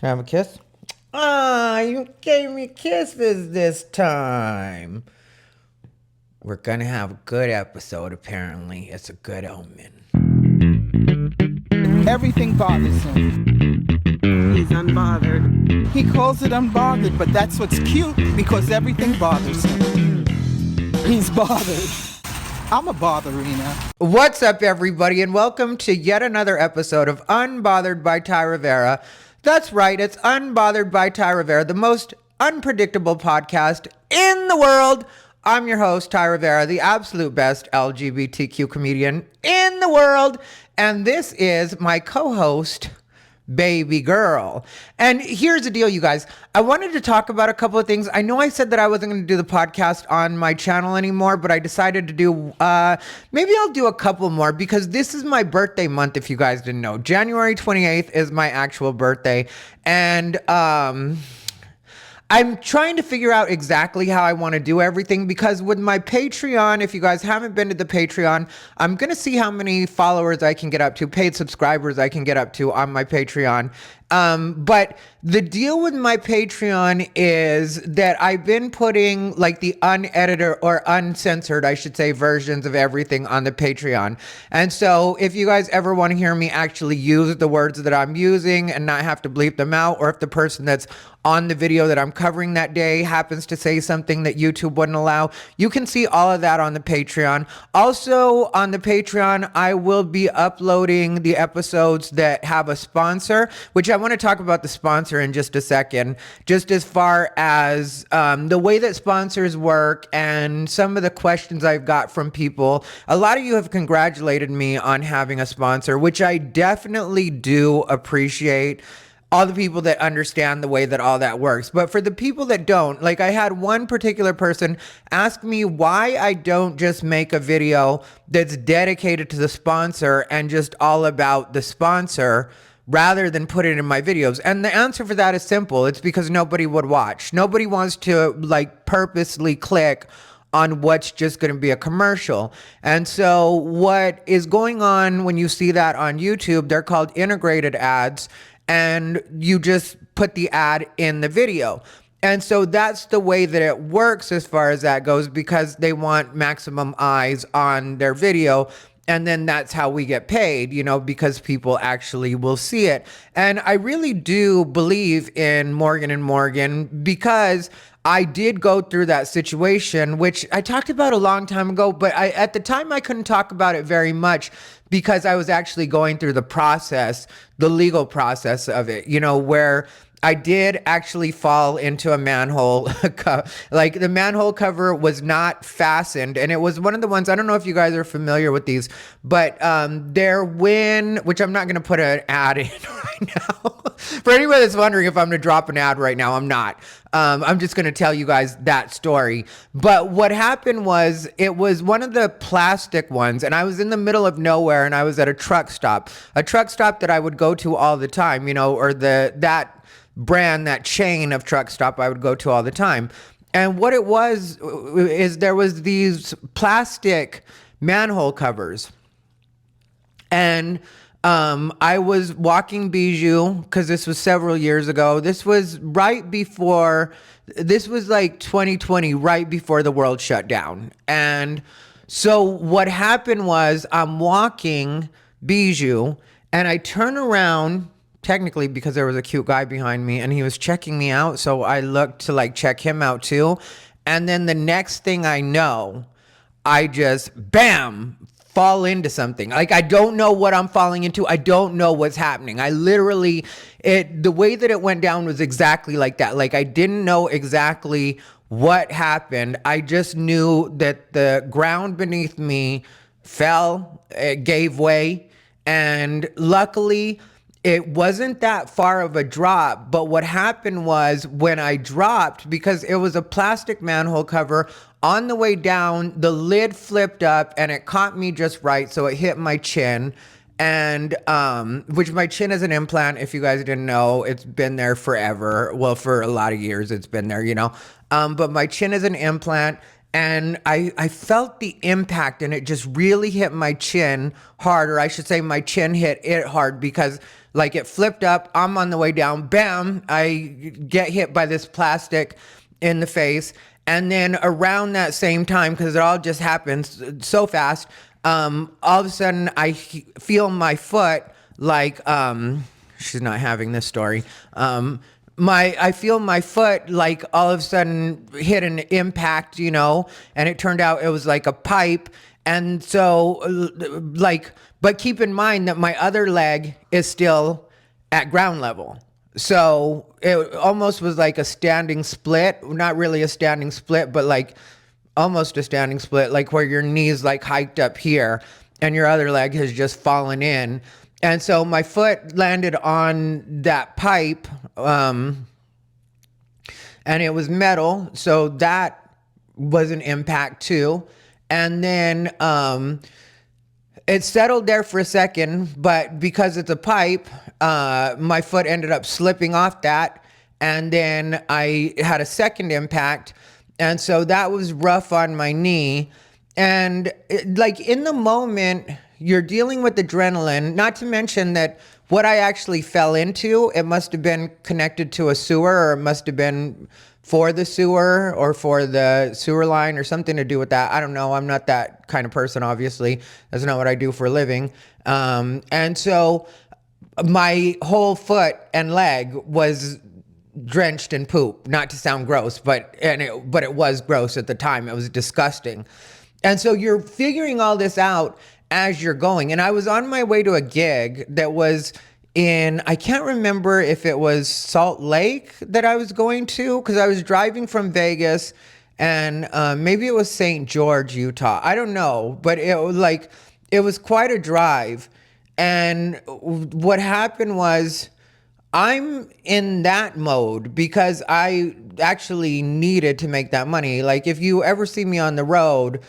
Can I have a kiss? Ah, you gave me kisses this time. We're gonna have a good episode, apparently. It's a good omen. Everything bothers him. He's unbothered. He calls it unbothered, but that's what's cute because everything bothers him. He's bothered. I'm a botherina. What's up, everybody, and welcome to yet another episode of Unbothered by Thai Rivera. That's right, it's Unbothered by Thai Rivera, the most unpredictable podcast in the world. I'm your host, Thai Rivera, the absolute best LGBTQ comedian in the world. And this is my co-host, Baby Girl. And here's the deal, you guys. I wanted to talk about a couple of things. I know I said that I wasn't going to do the podcast on my channel anymore, but I decided to do, maybe I'll do a couple more because this is my birthday month, if you guys didn't know. January 28th is my actual birthday. And, I'm trying to figure out exactly how I want to do everything because with my Patreon, if you guys haven't been to the Patreon, I'm going to see how many followers I can get up to, paid subscribers I can get up to on my Patreon. But the deal with my Patreon is that I've been putting like the unedited or uncensored, I should say, versions of everything on the Patreon. And so if you guys ever want to hear me actually use the words that I'm using and not have to bleep them out, or if the person that's on the video that I'm covering that day happens to say something that YouTube wouldn't allow, you can see all of that on the Patreon. Also on the Patreon, I will be uploading the episodes that have a sponsor, which I want to talk about the sponsor in just a second, just as far as the way that sponsors work and some of the questions I've got from people. A lot of you have congratulated me on having a sponsor, which I definitely do appreciate. All the people that understand the way that all that works. But for the people that don't, like I had one particular person ask me why I don't just make a video that's dedicated to the sponsor and just all about the sponsor rather than put it in my videos. And the answer for that is simple. It's because nobody would watch. Nobody wants to like purposely click on what's just going to be a commercial. And so what is going on when you see that on YouTube, they're called integrated ads. And you just put the ad in the video. And so that's the way that it works as far as that goes, because they want maximum eyes on their video. And then that's how we get paid, you know, because people actually will see it. And I really do believe in Morgan & Morgan because I did go through that situation, which I talked about a long time ago, but at the time I couldn't talk about it very much because I was actually going through the process, the legal process of it, you know, where I did actually fall into a manhole. Like the manhole cover was not fastened. And it was one of the ones, I don't know if you guys are familiar with these, but which I'm not going to put an ad in right now. For anyone that's wondering if I'm going to drop an ad right now, I'm not. I'm just going to tell you guys that story. But what happened was it was one of the plastic ones, and I was in the middle of nowhere, and I was at a truck stop that I would go to all the time, you know, or that brand, that chain of truck stop I would go to all the time. And what it was is there was these plastic manhole covers. And I was walking Bijou because this was several years ago. This was like 2020, right before the world shut down. And so what happened was I'm walking Bijou and I turn around, technically because there was a cute guy behind me and he was checking me out. So I looked to like check him out too. And then the next thing I know, I just, bam, fall into something. Like, I don't know what I'm falling into. I don't know what's happening. The way that it went down was exactly like that. Like, I didn't know exactly what happened. I just knew that the ground beneath me fell, it gave way. And luckily, it wasn't that far of a drop, but what happened was when I dropped, because it was a plastic manhole cover, on the way down, the lid flipped up and it caught me just right, so it hit my chin. And which my chin is an implant, if you guys didn't know. It's been there forever. Well, for a lot of years it's been there, you know. But my chin is an implant. And I felt the impact and it just really hit my chin hard, or I should say my chin hit it hard, because Like it flipped up. I'm on the way down. Bam! I get hit by this plastic in the face. And then around that same time, because it all just happens so fast, all of a sudden I feel my foot like, she's not having this story. I feel my foot like all of a sudden hit an impact, and it turned out it was like a pipe. And so but keep in mind that my other leg is still at ground level. So it almost was like a standing split, not really a standing split, but like almost a standing split, like where your knee's like hiked up here and your other leg has just fallen in. And so my foot landed on that pipe, and it was metal. So that was an impact too. And then, it settled there for a second, but because it's a pipe, my foot ended up slipping off that. And then I had a second impact. And so that was rough on my knee. And in the moment, you're dealing with adrenaline, not to mention that what I actually fell into, it must have been connected to a sewer, or it must have been for the sewer or for the sewer line or something to do with that. I don't know. I'm not that kind of person, obviously. That's not what I do for a living. And so my whole foot and leg was drenched in poop. Not to sound gross, but it was gross at the time. It was disgusting. And so you're figuring all this out as you're going. And I was on my way to a gig that was I can't remember if it was Salt Lake that I was going to, because I was driving from Vegas, and maybe it was St. George, Utah. I don't know, but it was quite a drive. And what happened was, I'm in that mode because I actually needed to make that money. Like, if you ever see me on the road,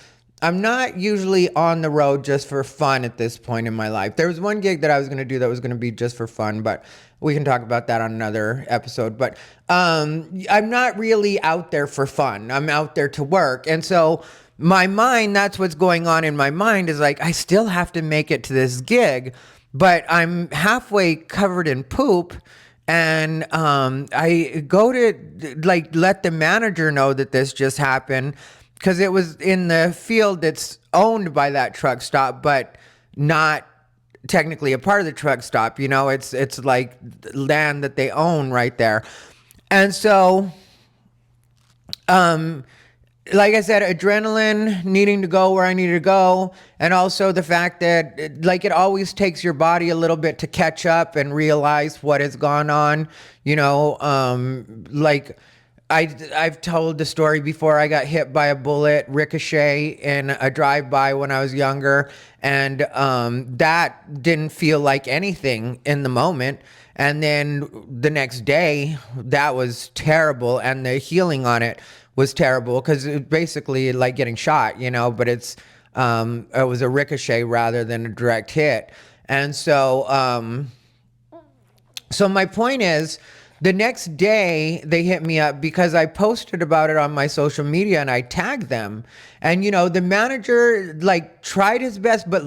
I'm not usually on the road just for fun at this point in my life. There was one gig that I was going to do that was going to be just for fun, but we can talk about that on another episode. But I'm not really out there for fun. I'm out there to work. And so my mind, that's what's going on in my mind, is like, I still have to make it to this gig, but I'm halfway covered in poop. And I go to let the manager know that this just happened, because it was in the field that's owned by that truck stop, but not technically a part of the truck stop. It's like land that they own right there. And so, like I said, adrenaline, needing to go where I needed to go, and also the fact that it always takes your body a little bit to catch up and realize what has gone on. I've told the story before. I got hit by a bullet ricochet in a drive-by when I was younger, and that didn't feel like anything in the moment. And then the next day, that was terrible, and the healing on it was terrible, because it basically like getting shot, but it was a ricochet rather than a direct hit. And so, so my point is, the next day they hit me up because I posted about it on my social media and I tagged them. And, the manager tried his best, but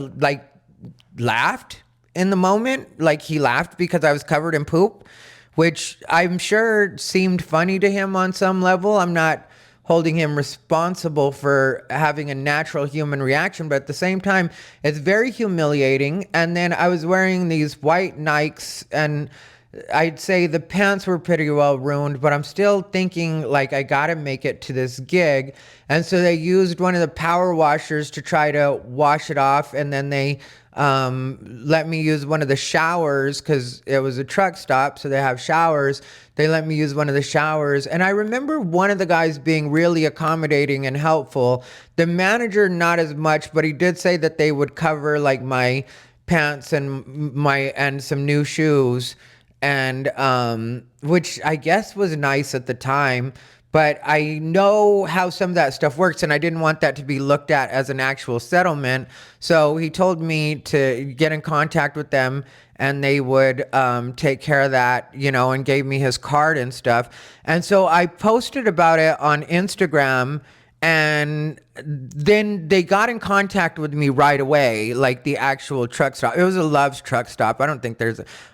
laughed in the moment. He laughed because I was covered in poop, which I'm sure seemed funny to him on some level. I'm not holding him responsible for having a natural human reaction, but at the same time, it's very humiliating. And then I was wearing these white Nikes, and I'd say the pants were pretty well ruined, but I'm still thinking I gotta make it to this gig. And so they used one of the power washers to try to wash it off. And then they let me use one of the showers, because it was a truck stop, so they have showers. They let me use one of the showers. And I remember one of the guys being really accommodating and helpful. The manager, not as much, but he did say that they would cover my pants and some new shoes. And which I guess was nice at the time, but I know how some of that stuff works, and I didn't want that to be looked at as an actual settlement. So he told me to get in contact with them, and they would take care of that, and gave me his card and stuff. And so I posted about it on Instagram, And then they got in contact with me right away, like the actual truck stop. It was a Love's truck stop. I don't think I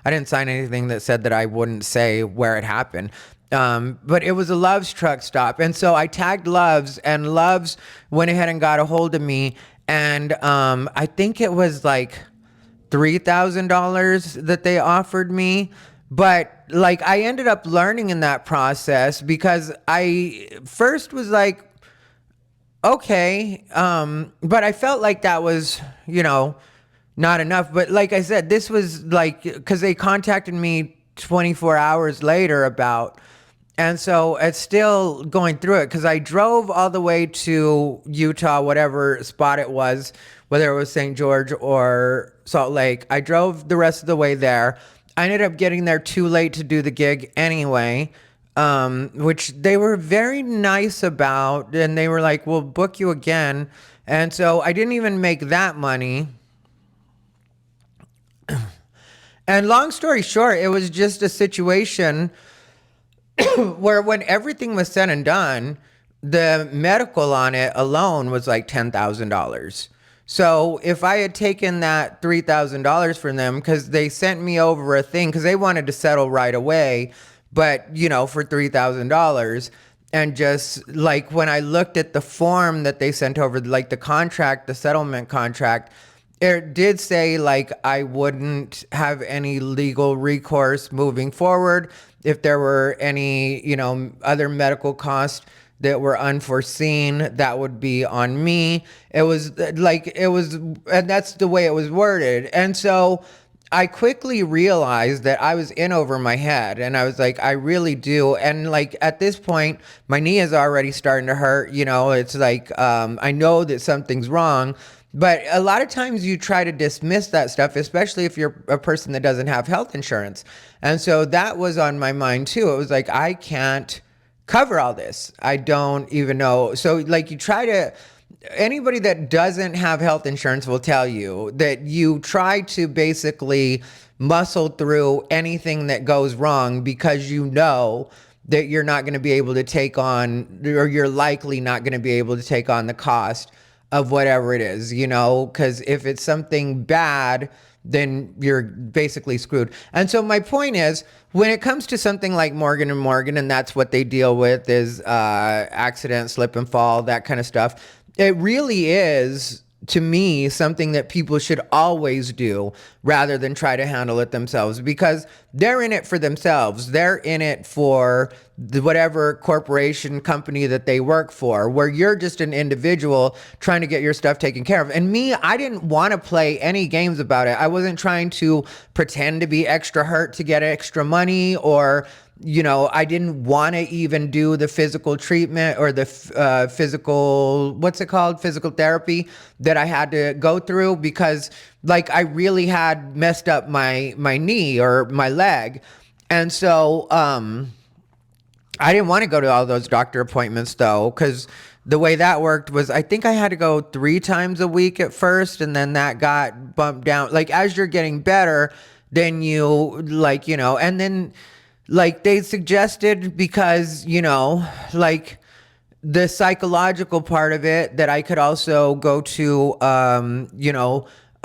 didn't sign anything that said that I wouldn't say where it happened. But it was a Love's truck stop. And so I tagged Love's, and Love's went ahead and got a hold of me. And I think it was like $3,000 that they offered me. But like I ended up learning in that process, because I first was like, okay. But I felt like that was, not enough. But like I said, this was like, because they contacted me 24 hours later and so it's still going through it, because I drove all the way to Utah, whatever spot it was, whether it was St. George or Salt Lake. I drove the rest of the way there. I ended up getting there too late to do the gig anyway. Which they were very nice about, and they were like, we'll book you again. And so I didn't even make that money. And long story short, it was just a situation where when everything was said and done, the medical on it alone was like $10,000. So if I had taken that $3,000 from them, because they sent me over a thing, because they wanted to settle right away, but, for $3,000. And just like when I looked at the form that they sent over, like the contract, the settlement contract, it did say like I wouldn't have any legal recourse moving forward if there were any, other medical costs that were unforeseen. That would be on me. And that's the way it was worded. And so I quickly realized that I was in over my head, and I was like, I really do. And like at this point, my knee is already starting to hurt. It's like, I know that something's wrong, but a lot of times you try to dismiss that stuff, especially if you're a person that doesn't have health insurance. And so that was on my mind too. It was like, I can't cover all this. I don't even know. So like anybody that doesn't have health insurance will tell you that you try to basically muscle through anything that goes wrong, because that you're not going to be able to take on, or you're likely not going to be able to take on the cost of whatever it is, because if it's something bad, then you're basically screwed. And so my point is, when it comes to something like Morgan & Morgan, and that's what they deal with, is accident, slip and fall, that kind of stuff, it really is, to me, something that people should always do rather than try to handle it themselves, because they're in it for themselves. They're in it for whatever corporation, company that they work for, where you're just an individual trying to get your stuff taken care of. And me, I didn't want to play any games about it. I wasn't trying to pretend to be extra hurt to get extra money, or I didn't want to even do the physical treatment or the physical therapy that I had to go through, because like I really had messed up my knee or my leg. And so I didn't want to go to all those doctor appointments though, because the way that worked was, I think I had to go 3 times a week at first, and then that got bumped down. Like as you're getting better, then and then like they suggested, because, like the psychological part of it, that I could also go to,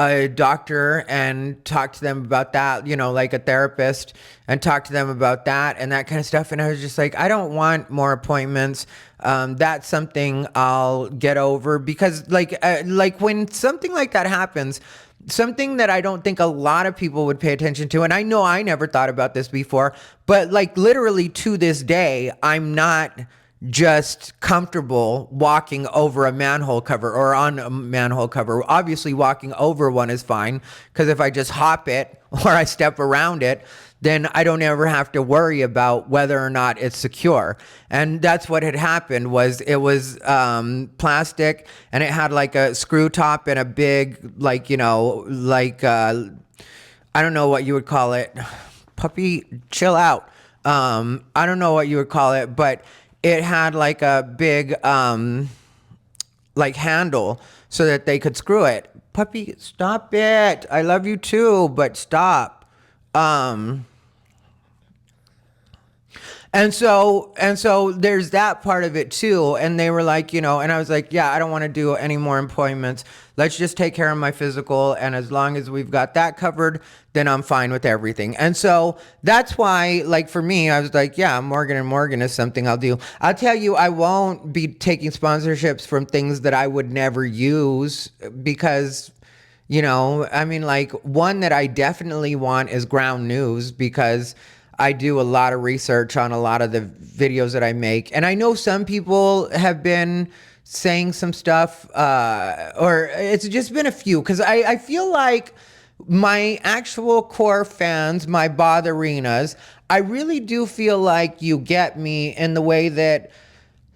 a doctor and talk to them about that, like a therapist, and talk to them about that and that kind of stuff. And I was just like, I don't want more appointments. That's something I'll get over, because like when something like that happens, something that I don't think a lot of people would pay attention to, and I know I never thought about this before, but like literally to this day, I'm not just comfortable walking over a manhole cover or on a manhole cover. Obviously walking over one is fine, because if I just hop it or I step around it, then I don't ever have to worry about whether or not it's secure. And that's what had happened. Was it was plastic, and it had like a screw top and a big, I don't know what you would call it. Puppy, chill out. I don't know what you would call it, but it had like a big handle so that they could screw it. Puppy, stop it. I love you too, but stop. And so there's that part of it too. And they were like, and I was like, yeah, I don't want to do any more appointments. Let's just take care of my physical. And as long as we've got that covered, then I'm fine with everything. And so that's why, like, for me, I was like, yeah, Morgan and Morgan is something I'll do. I'll tell you, I won't be taking sponsorships from things that I would never use because, like, one that I definitely want is Ground News, because I do a lot of research on a lot of the videos that I make. And I know some people have been saying some stuff, or it's just been a few, because I feel like my actual core fans, my botherinas, I really do feel like you get me in the way that,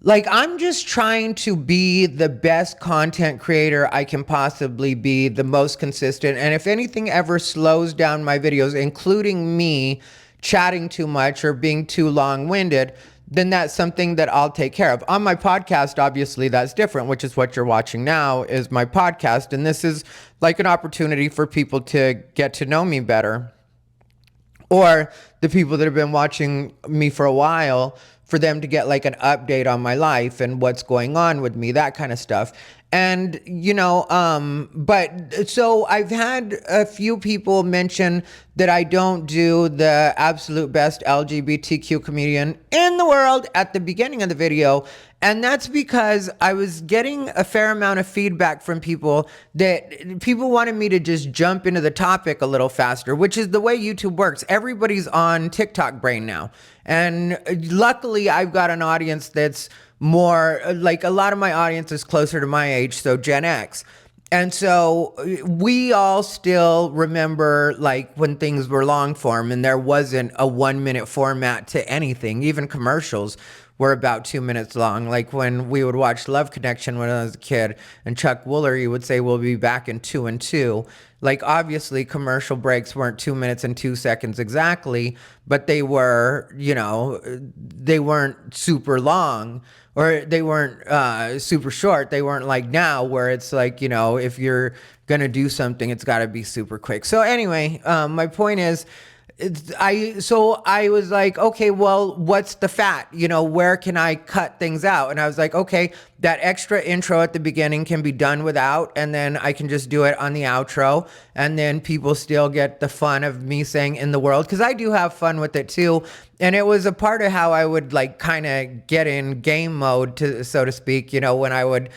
like, I'm just trying to be the best content creator I can possibly be, the most consistent. And if anything ever slows down my videos, including me chatting too much or being too long-winded, then that's something that I'll take care of. On my podcast, obviously, that's different, which is what you're watching now is my podcast. And this is like an opportunity for people to get to know me better. Or the people that have been watching me for a while, for them to get like an update on my life and what's going on with me, that kind of stuff. And, but so I've had a few people mention that I don't do the absolute best LGBTQ comedian in the world at the beginning of the video. And that's because I was getting a fair amount of feedback from people that people wanted me to just jump into the topic a little faster, which is the way YouTube works. Everybody's on TikTok brain now. And luckily I've got an audience that's more, like, a lot of my audience is closer to my age, so Gen X. And so we all still remember, like, when things were long form and there wasn't a 1 minute format to anything. Even commercials were about 2 minutes long. Like when we would watch Love Connection when I was a kid, and Chuck Woolery would say, we'll be back in 2 and 2. Like, obviously commercial breaks weren't 2 minutes and 2 seconds exactly, but they were, they weren't super long, or they weren't super short. They weren't like now where it's like, if you're going to do something, it's got to be super quick. So anyway, my point is, I was like, okay, well, what's the fat? Where can I cut things out? And I was like, okay, that extra intro at the beginning can be done without, and then I can just do it on the outro, and then people still get the fun of me saying in the world, because I do have fun with it too. And it was a part of how I would, like, kind of get in game mode, so to speak, when I would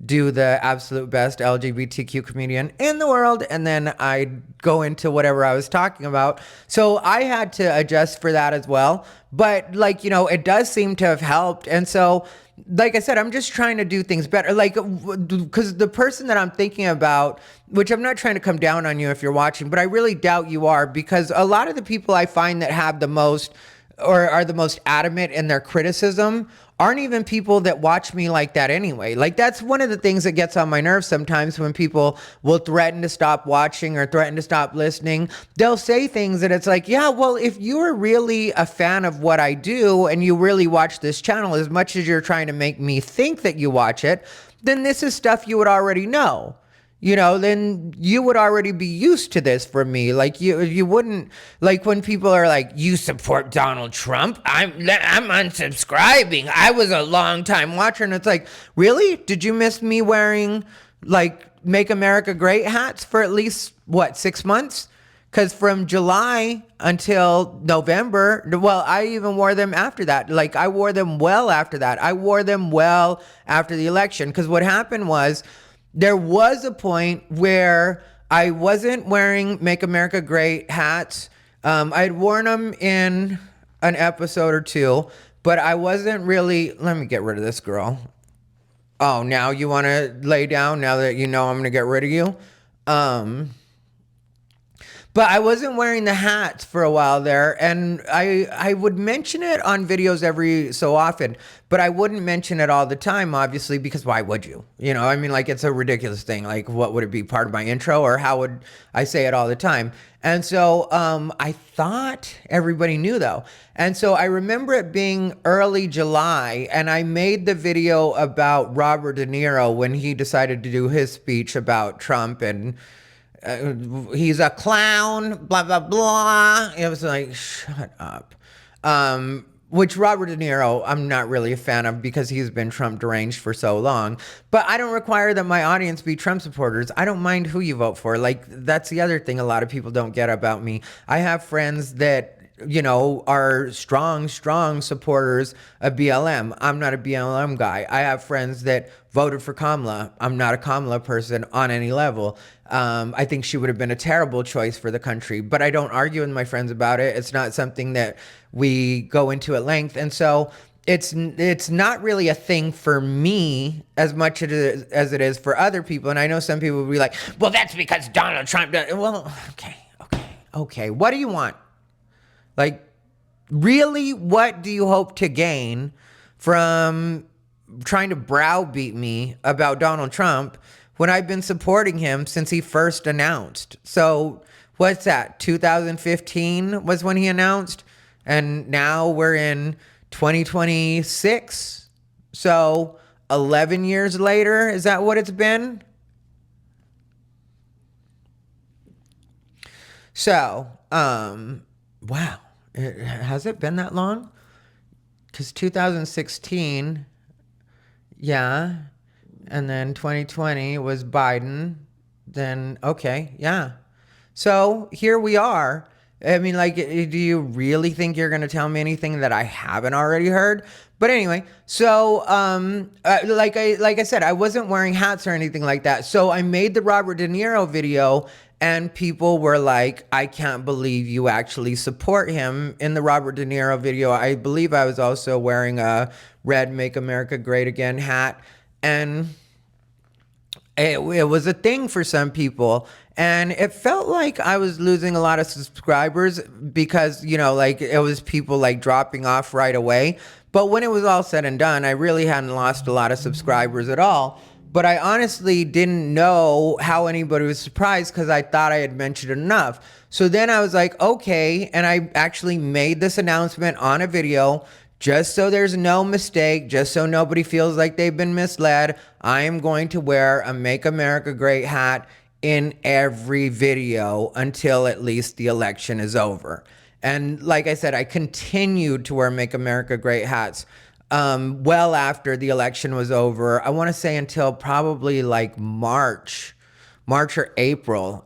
do the absolute best LGBTQ comedian in the world, and then I'd go into whatever I was talking about. So I had to adjust for that as well. But, like, it does seem to have helped. And so, like I said, I'm just trying to do things better. Like, because the person that I'm thinking about, which I'm not trying to come down on you if you're watching, but I really doubt you are, because a lot of the people I find that have the most, or are the most adamant in their criticism, aren't even people that watch me like that anyway. Like, that's one of the things that gets on my nerves sometimes, when people will threaten to stop watching or threaten to stop listening. They'll say things that it's like, yeah, well, if you're really a fan of what I do and you really watch this channel as much as you're trying to make me think that you watch it, then this is stuff you would already know. Then you would already be used to this from me. Like, you wouldn't, like, when people are like, you support Donald Trump? I'm unsubscribing. I was a long time watcher. And it's like, really? Did you miss me wearing, like, Make America Great hats for at least, 6 months? Because from July until November, well, I even wore them after that. Like, I wore them well after that. I wore them well after the election. Because what happened was, there was a point where I wasn't wearing Make America Great hats. I'd worn them in an episode or two, but I wasn't really, let me get rid of this girl. Oh, now you want to lay down now that you know I'm going to get rid of you? But I wasn't wearing the hats for a while there, and I would mention it on videos every so often, but I wouldn't mention it all the time, obviously, because why would you? Like, it's a ridiculous thing. Like, what would it be, part of my intro, or how would I say it all the time? And so I thought everybody knew, though. And so I remember it being early July, and I made the video about Robert De Niro when he decided to do his speech about Trump, and he's a clown, blah, blah, blah. It was like, shut up. which Robert De Niro, I'm not really a fan of because he's been Trump deranged for so long. But I don't require that my audience be Trump supporters. I don't mind who you vote for. Like, that's the other thing a lot of people don't get about me. I have friends that, you know, are strong supporters of BLM. I'm not a BLM guy. I have friends that voted for Kamala. I'm not a Kamala person on any level. I think she would have been a terrible choice for the country, but I don't argue with my friends about it. It's not something that we go into at length. And so it's not really a thing for me as much as it is for other people. And I know some people will be like, well, that's because Donald Trump does. Well, okay. What do you want? Like, really, what do you hope to gain from trying to browbeat me about Donald Trump when I've been supporting him since he first announced? So what's that? 2015 was when he announced, and now we're in 2026. So 11 years later, is that what it's been? So, wow. Has it been that long? Because 2016, yeah. And then 2020 was Biden. Then, okay, yeah. So here we are. I mean, like, do you really think you're going to tell me anything that I haven't already heard? But anyway, so like I said, I wasn't wearing hats or anything like that. So I made the Robert De Niro video, and people were like, I can't believe you actually support him. In the Robert De Niro video, I believe I was also wearing a red Make America Great Again hat. And it was a thing for some people. And it felt like I was losing a lot of subscribers because, you know, like it was people like dropping off right away. But when it was all said and done, I really hadn't lost a lot of subscribers at all. But I honestly didn't know how anybody was surprised because I thought I had mentioned enough. So then I was like, okay. And I actually made this announcement on a video just so there's no mistake, just so nobody feels like they've been misled. I am going to wear a Make America Great hat in every video until at least the election is over. And like I said, I continued to wear Make America Great hats well after the election was over. I want to say until probably like March or April.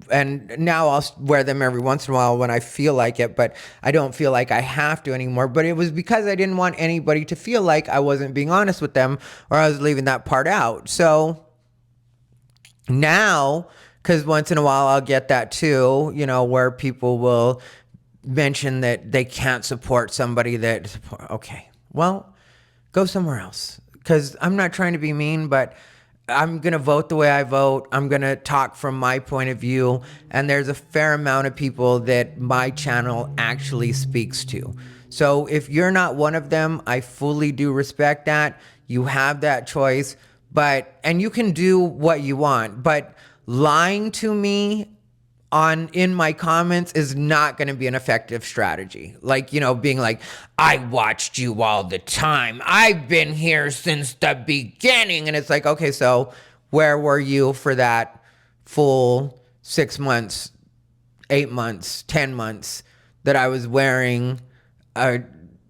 And now I'll wear them every once in a while when I feel like it, but I don't feel like I have to anymore. But it was because I didn't want anybody to feel like I wasn't being honest with them or I was leaving that part out. So now, because once in a while I'll get that too, you know, where people will mention that they can't support somebody that, okay, well, go somewhere else. Because I'm not trying to be mean, but I'm going to vote the way I vote. I'm going to talk from my point of view. And there's a fair amount of people that my channel actually speaks to. So if you're not one of them, I fully do respect that. You have that choice, and you can do what you want. But lying to me in my comments is not going to be an effective strategy. Like, you know, being like, I watched you all the time. I've been here since the beginning. And it's like, okay, so where were you for that full 6 months, 8 months, 10 months that I was wearing a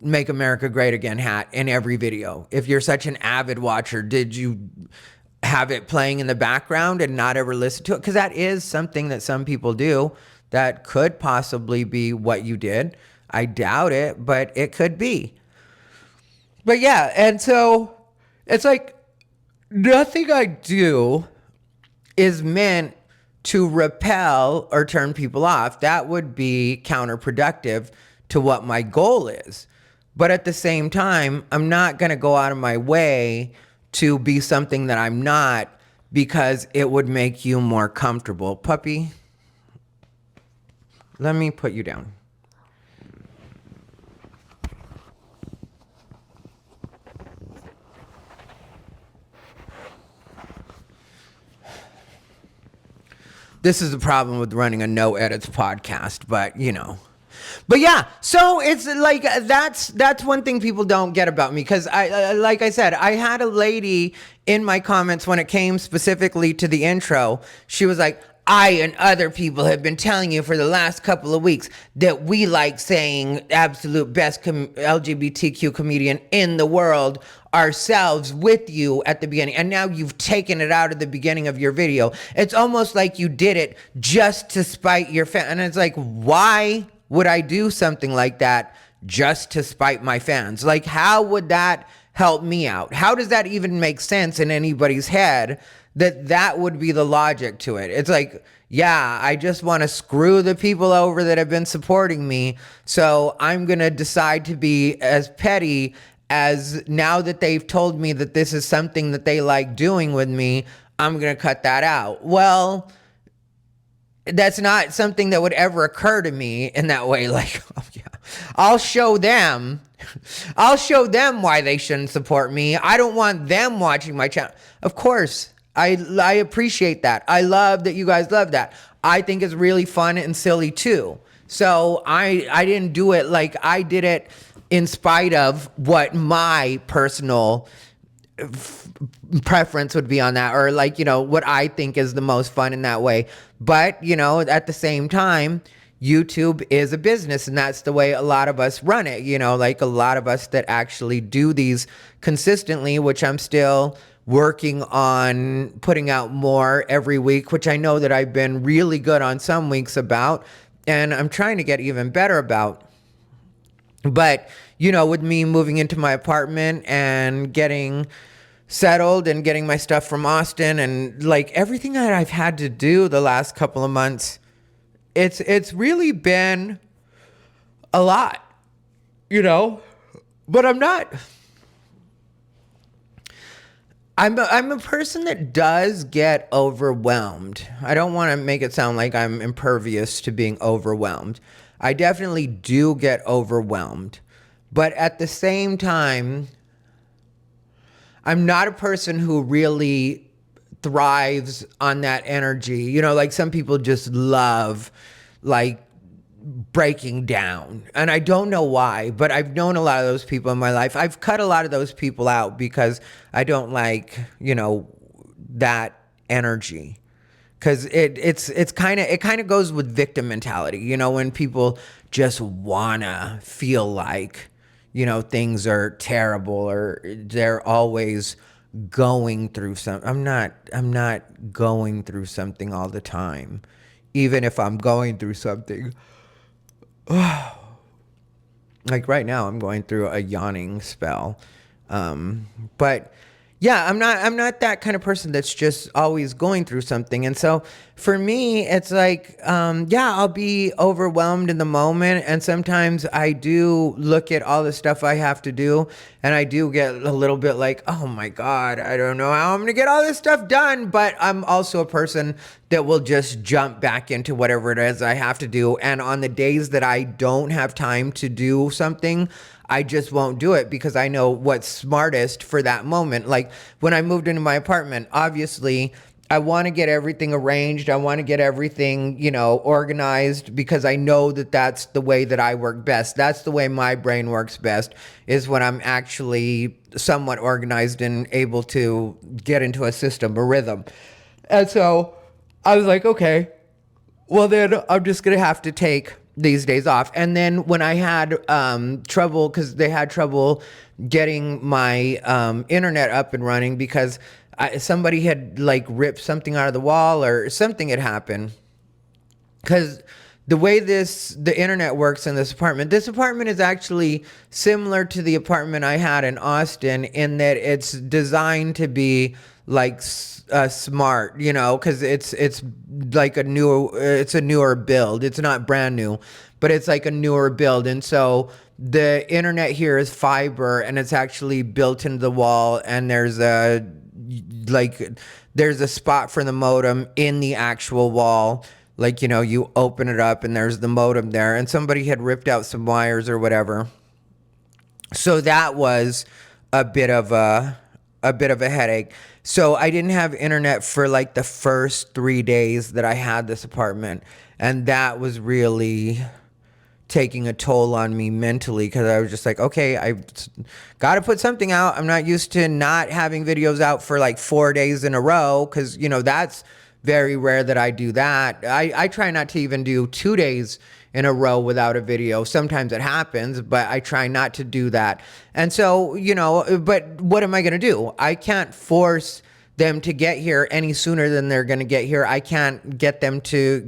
Make America Great Again hat in every video? If you're such an avid watcher, did you have it playing in the background and not ever listen to it? Because that is something that some people do. That could possibly be what you did. I doubt it, but it could be. But yeah, and so it's like nothing I do is meant to repel or turn people off. That would be counterproductive to what my goal is. But at the same time, I'm not going to go out of my way to be something that I'm not because it would make you more comfortable. Puppy, let me put you down. This is the problem with running a no edits podcast, but you know. But yeah, so it's like that's one thing people don't get about me, because I like I said, I had a lady in my comments when it came specifically to the intro. She was like, I and other people have been telling you for the last couple of weeks that we like saying absolute best LGBTQ comedian in the world ourselves with you at the beginning. And now you've taken it out of the beginning of your video. It's almost like you did it just to spite your fans. And it's like, why would I do something like that just to spite my fans? Like, how would that help me out? How does that even make sense in anybody's head that would be the logic to it? It's like, yeah, I just want to screw the people over that have been supporting me. So I'm going to decide to be as petty as, now that they've told me that this is something that they like doing with me, I'm going to cut that out. Well, that's not something that would ever occur to me in that way. Like, oh yeah, I'll show them why they shouldn't support me. I don't want them watching my channel. Of course, I appreciate that. I love that you guys love that. I think it's really fun and silly too. So I didn't do it, like, I did it in spite of what my personal preference would be on that, or like, you know, what I think is the most fun in that way. But, you know, at the same time, YouTube is a business, and that's the way a lot of us run it. You know, like a lot of us that actually do these consistently, which I'm still working on putting out more every week, which I know that I've been really good on some weeks about, and I'm trying to get even better about. But, you know, with me moving into my apartment and getting settled and getting my stuff from Austin, and like everything that I've had to do the last couple of months, it's really been a lot, you know. But I'm a person that does get overwhelmed. I don't want to make it sound like I'm impervious to being overwhelmed. I definitely do get overwhelmed. But at the same time, I'm not a person who really thrives on that energy. You know, like some people just love, like, breaking down. And I don't know why, but I've known a lot of those people in my life. I've cut a lot of those people out because I don't like, you know, that energy. Because it kind of goes with victim mentality, you know, when people just wanna feel like, you know, things are terrible or they're always going through something. I'm not going through something all the time. Even if I'm going through something, like right now I'm going through a yawning spell. But yeah, I'm not that kind of person that's just always going through something. And so for me, it's like, yeah, I'll be overwhelmed in the moment. And sometimes I do look at all the stuff I have to do, and I do get a little bit like, oh my God, I don't know how I'm going to get all this stuff done. But I'm also a person that will just jump back into whatever it is I have to do. And on the days that I don't have time to do something, I just won't do it because I know what's smartest for that moment. Like when I moved into my apartment, obviously I want to get everything arranged. I want to get everything, you know, organized, because I know that that's the way that I work best. That's the way my brain works best, is when I'm actually somewhat organized and able to get into a system, a rhythm. And so I was like, okay, well then I'm just going to have to take these days off. And then when I had trouble, because they had trouble getting my internet up and running because somebody had like ripped something out of the wall or something had happened. Because the way the internet works in this apartment is actually similar to the apartment I had in Austin, in that it's designed to be like smart, you know, because it's like a newer build. It's not brand new, but it's like a newer build. And so the internet here is fiber, and it's actually built into the wall, and there's a spot for the modem in the actual wall. Like, you know, you open it up and there's the modem there, and somebody had ripped out some wires or whatever. So that was a bit of a headache. So I didn't have internet for like the first 3 days that I had this apartment. And that was really taking a toll on me mentally, because I was just like, okay, I've got to put something out. I'm not used to not having videos out for like 4 days in a row, because, you know, that's very rare that I do that. I try not to even do 2 days in a row without a video. Sometimes it happens, but I try not to do that. And so, but what am I going to do? I can't force them to get here any sooner than they're going to get here. I can't get them to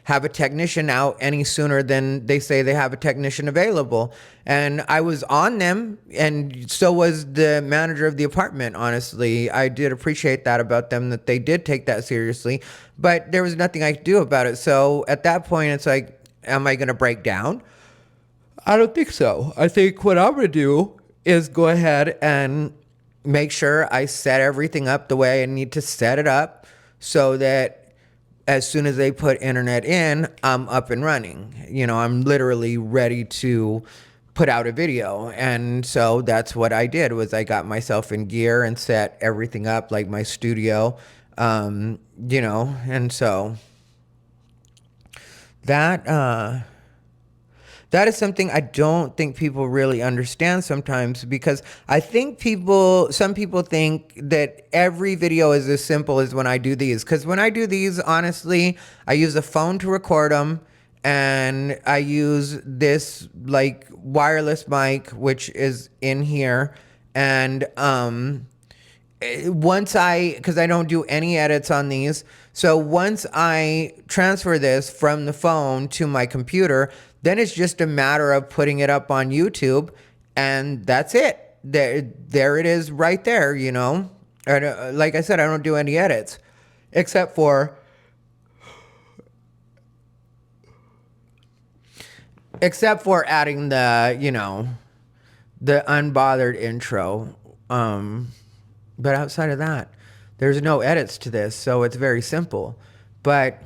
have a technician out any sooner than they say they have a technician available. And I was on them, and so was the manager of the apartment. Honestly, I did appreciate that about them, that they did take that seriously, but there was nothing I could do about it. So at that point, it's like, am I going to break down? I don't think so. I think what I'm going to do is go ahead and make sure I set everything up the way I need to set it up, so that as soon as they put internet in, I'm up and running. I'm literally ready to put out a video. And so that's what I did, was I got myself in gear and set everything up, like my studio, and so that is something I don't think people really understand sometimes, because I think some people think that every video is as simple as when I do these. Because when I do these, honestly, I use a phone to record them, and I use this like wireless mic, which is in here. And because I don't do any edits on these, so once I transfer this from the phone to my computer, then it's just a matter of putting it up on YouTube, and that's it. There it is right there, And, like I said, I don't do any edits, except for adding the Unbothered intro. But outside of that, there's no edits to this, so it's very simple. But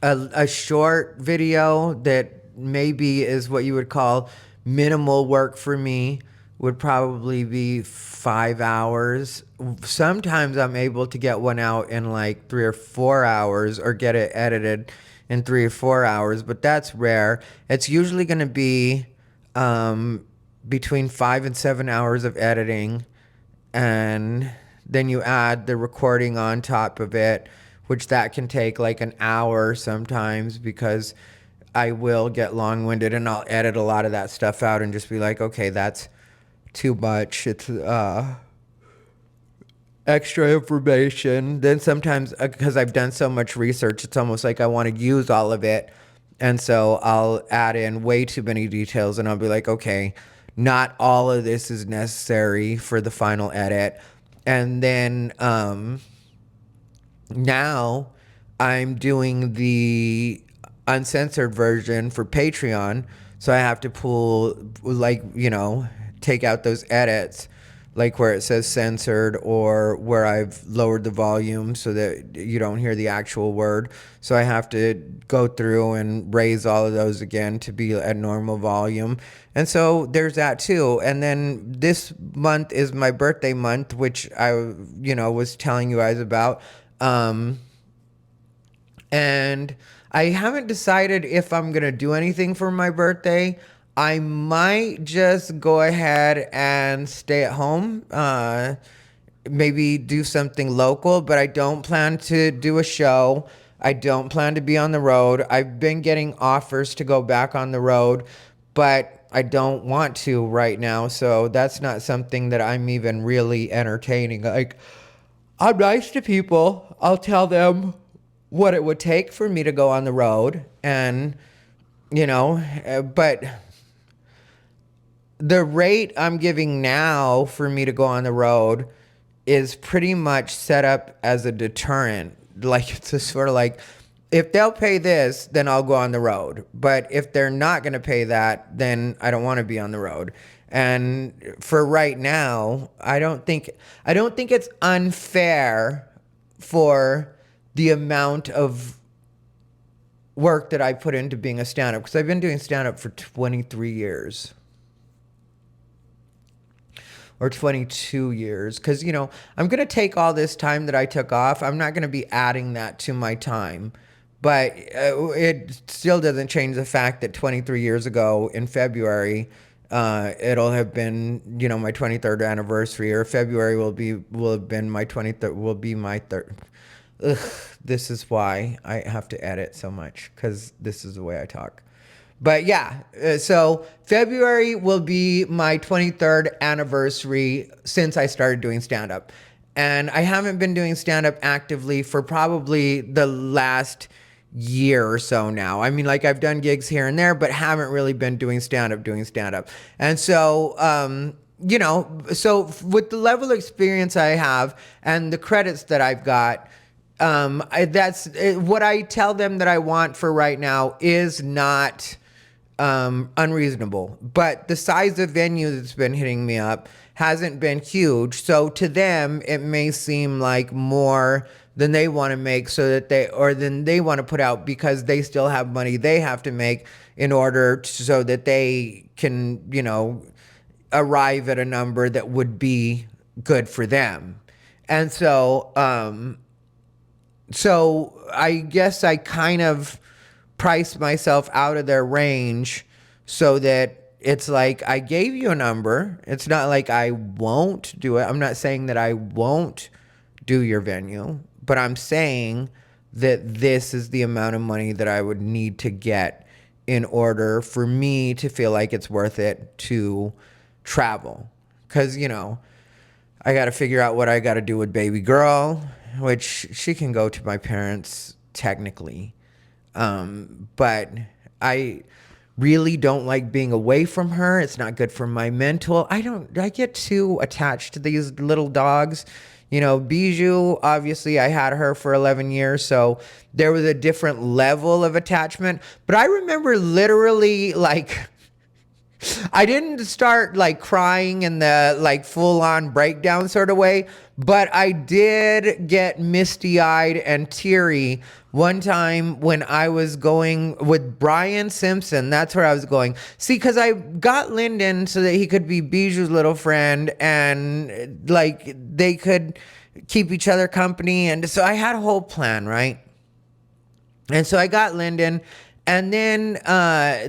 a short video that maybe is what you would call minimal work for me would probably be 5 hours. Sometimes I'm able to get one out in like 3 or 4 hours, or get it edited in 3 or 4 hours, but that's rare. It's usually going to be between 5 and 7 hours of editing, and then you add the recording on top of it, which that can take like an hour sometimes, because I will get long-winded and I'll edit a lot of that stuff out and just be like, okay, that's too much. It's extra information. Then sometimes, because I've done so much research, it's almost like I want to use all of it. And so I'll add in way too many details, and I'll be like, okay, not all of this is necessary for the final edit. And then now I'm doing the uncensored version for Patreon, so I have to take out those edits, like where it says censored, or where I've lowered the volume so that you don't hear the actual word. So I have to go through and raise all of those again to be at normal volume. And so there's that too. And then this month is my birthday month, which I was telling you guys about. And I haven't decided if I'm going to do anything for my birthday. I might just go ahead and stay at home, maybe do something local, but I don't plan to do a show. I don't plan to be on the road. I've been getting offers to go back on the road, but I don't want to right now. So that's not something that I'm even really entertaining. Like, I'm nice to people. I'll tell them what it would take for me to go on the road, and, but the rate I'm giving now for me to go on the road is pretty much set up as a deterrent. Like, it's just sort of like, if they'll pay this, then I'll go on the road. But if they're not going to pay that, then I don't want to be on the road. And for right now, I don't think it's unfair for the amount of work that I put into being a stand-up, because I've been doing stand-up for 23 years. Or 22 years, because, I'm going to take all this time that I took off. I'm not going to be adding that to my time. But it still doesn't change the fact that 23 years ago in February, It'll have been, my 23rd anniversary, or February will have been my 23rd, will be my third. Ugh, this is why I have to edit so much, because this is the way I talk. But yeah, so February will be my 23rd anniversary since I started doing stand-up. And I haven't been doing stand-up actively for probably the last year or so now. I mean, like, I've done gigs here and there, but haven't really been doing stand-up. And so, so with the level of experience I have and the credits that I've got, that's what I tell them that I want for right now is not unreasonable, but the size of venue that's been hitting me up hasn't been huge. So to them, it may seem like more than they want to make, than they want to put out, because they still have money they have to make in order so that they can, arrive at a number that would be good for them. And so, so I guess I kind of price myself out of their range so that it's like, I gave you a number. It's not like I won't do it. I'm not saying that I won't do your venue, but I'm saying that this is the amount of money that I would need to get in order for me to feel like it's worth it to travel. Because, I got to figure out what I got to do with baby girl, which she can go to my parents technically. But I really don't like being away from her. It's not good for my mental. I get too attached to these little dogs. Bijou, obviously I had her for 11 years, so there was a different level of attachment. But I remember literally, like, I didn't start like crying in the like full on breakdown sort of way, but I did get misty eyed and teary one time when I was going with Brian Simpson. That's where I was going. See, because I got Lyndon so that he could be Bijou's little friend and like they could keep each other company. And so I had a whole plan, right? And so I got Lyndon. And then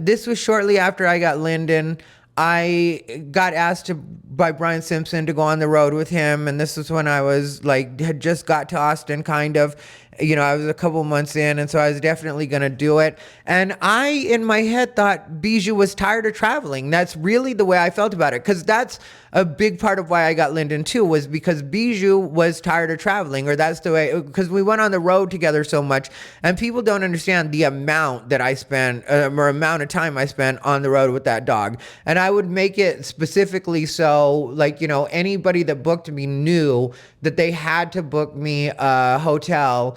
this was shortly after I got Lyndon. I got asked by Brian Simpson to go on the road with him. And this was when I was like, had just got to Austin kind of. I was a couple months in, and so I was definitely going to do it. And I, in my head, thought Bijou was tired of traveling. That's really the way I felt about it, because that's a big part of why I got Lyndon too, was because Bijou was tired of traveling, or that's the way, because we went on the road together so much, and people don't understand the amount that I spent, or amount of time I spent on the road with that dog. And I would make it specifically so, like, anybody that booked me knew that they had to book me a hotel,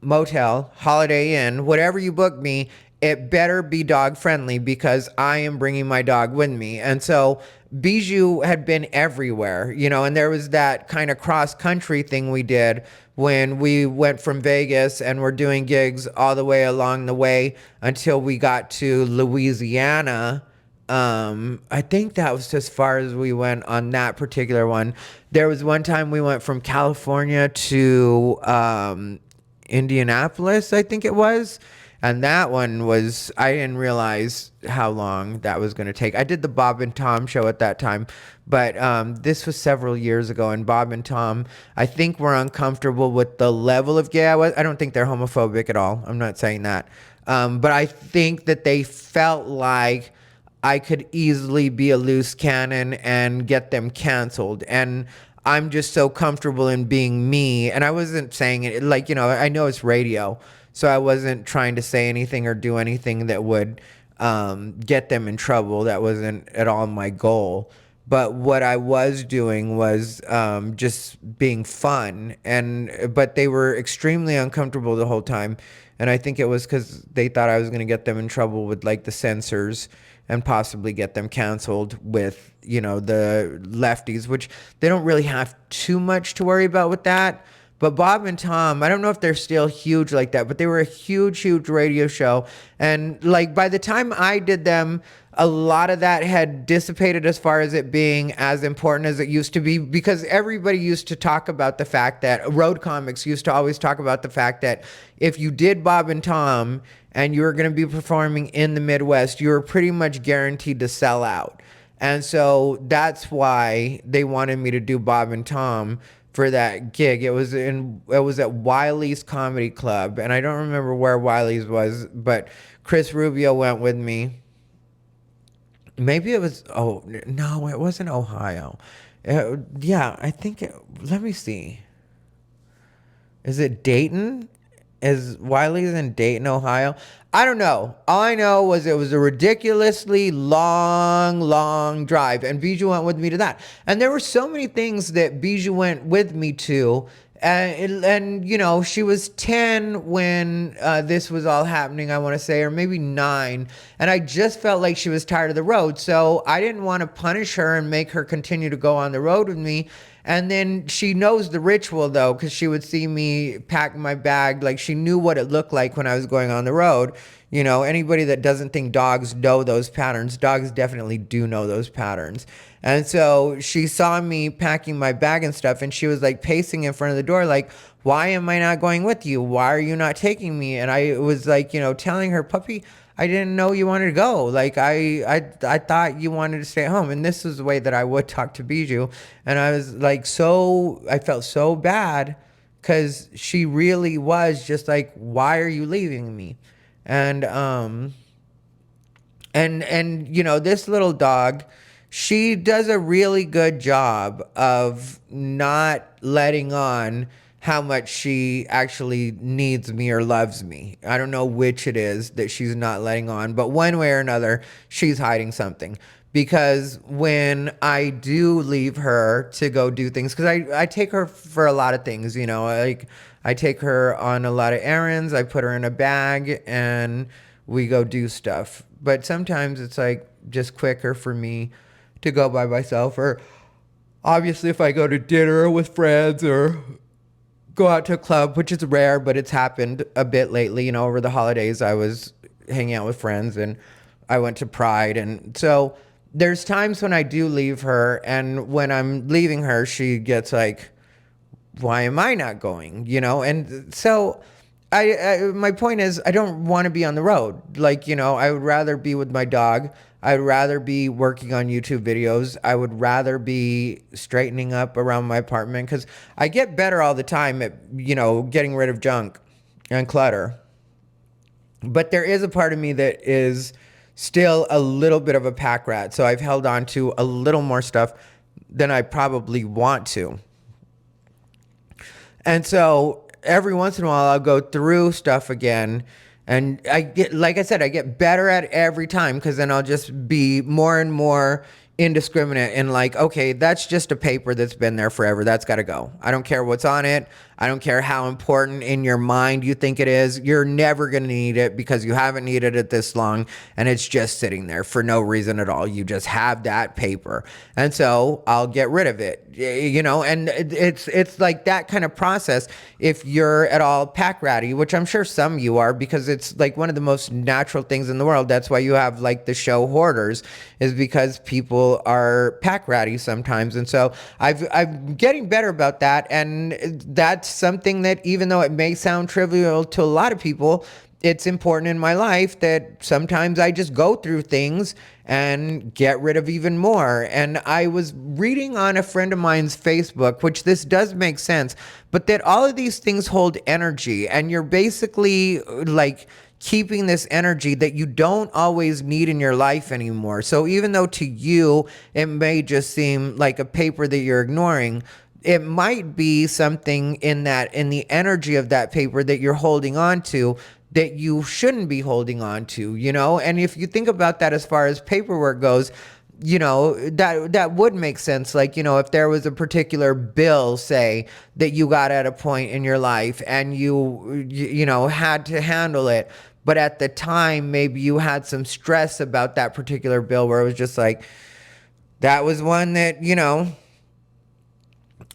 motel, Holiday Inn, whatever you book me, it better be dog friendly, because I am bringing my dog with me. And so Bijou had been everywhere, and there was that kind of cross country thing we did when we went from Vegas and we're doing gigs all the way along the way until we got to Louisiana. I think that was as far as we went on that particular one. There was one time we went from California to Indianapolis, I think it was. And that one was, I didn't realize how long that was going to take. I did the Bob and Tom show at that time, but this was several years ago. And Bob and Tom, I think, were uncomfortable with the level of gay I was. I don't think they're homophobic at all. I'm not saying that. But I think that they felt like I could easily be a loose cannon and get them canceled. And I'm just so comfortable in being me. And I wasn't saying it like, I know it's radio, so I wasn't trying to say anything or do anything that would get them in trouble. That wasn't at all my goal. But what I was doing was just being fun. But they were extremely uncomfortable the whole time. And I think it was because they thought I was going to get them in trouble with like the censors and possibly get them canceled with, the lefties, which they don't really have too much to worry about with that. But Bob and Tom, I don't know if they're still huge like that, but they were a huge, huge radio show. And like by the time I did them, a lot of that had dissipated as far as it being as important as it used to be, because everybody used to talk about the fact that road comics used to always talk about the fact that if you did Bob and Tom and you were going to be performing in the Midwest, you were pretty much guaranteed to sell out. And so that's why they wanted me to do Bob and Tom for that gig. It was at Wiley's Comedy Club, and I don't remember where Wiley's was, but Chris Rubio went with me. Maybe it was, oh no, it wasn't Ohio. Yeah, I think let me see. Is it Dayton? Is Wiley's in Dayton, Ohio? I don't know. All I know was it was a ridiculously long drive, and Bijou went with me to that. And there were so many things that Bijou went with me to. And you know, she was 10 when this was all happening, I want to say, or maybe 9. And I just felt like she was tired of the road. So I didn't want to punish her and make her continue to go on the road with me. And then she knows the ritual, though, because she would see me pack my bag. Like, she knew what it looked like when I was going on the road. You know, anybody that doesn't think dogs know those patterns, dogs definitely do know those patterns. And so she saw me packing my bag and stuff, and she was like pacing in front of the door, like, why am I not going with you? Why are you not taking me? And I was like, you know, telling her, puppy, I didn't know you wanted to go. Like, I thought you wanted to stay at home. And this is the way that I would talk to Bijou. And I was like, I felt so bad because she really was just like, why are you leaving me? And you know, this little dog, she does a really good job of not letting on how much she actually needs me or loves me. I don't know which it is that she's not letting on, but one way or another, she's hiding something. Because when I do leave her to go do things, because I take her for a lot of things, you know, like I take her on a lot of errands, I put her in a bag, and we go do stuff. But sometimes it's like just quicker for me to go by myself, or obviously if I go to dinner with friends or go out to a club, which is rare, but it's happened a bit lately. You know, over the holidays, I was hanging out with friends and I went to Pride. And so there's times when I do leave her, and when I'm leaving her, she gets like, why am I not going? You know? And so my point is, I don't want to be on the road. Like, you know, I would rather be with my dog. I'd rather be working on YouTube videos. I would rather be straightening up around my apartment, because I get better all the time at, you know, getting rid of junk and clutter. But there is a part of me that is still a little bit of a pack rat. So I've held on to a little more stuff than I probably want to. And so every once in a while, I'll go through stuff again. And I get, like I said, I get better at it every time, because then I'll just be more and more indiscriminate and like, okay, that's just a paper that's been there forever. That's got to go. I don't care what's on it. I don't care how important in your mind you think it is. You're never going to need it because you haven't needed it this long, and it's just sitting there for no reason at all. You just have that paper. And so I'll get rid of it, you know, and it's like that kind of process if you're at all pack ratty, which I'm sure some of you are, because it's like one of the most natural things in the world. That's why you have like the show Hoarders, is because people are pack ratty sometimes. And so I'm getting better about that. And that's something that, even though it may sound trivial to a lot of people, it's important in my life that sometimes I just go through things and get rid of even more. And I was reading on a friend of mine's Facebook, which this does make sense, but that all of these things hold energy, and you're basically like keeping this energy that you don't always need in your life anymore. So even though to you it may just seem like a paper that you're ignoring, it might be something in the energy of that paper that you're holding on to that you shouldn't be holding on to, you know? And if you think about that as far as paperwork goes, you know, that would make sense. Like, you know, if there was a particular bill, say, that you got at a point in your life and you know, had to handle it, but at the time, maybe you had some stress about that particular bill where it was just like, that was one that, you know,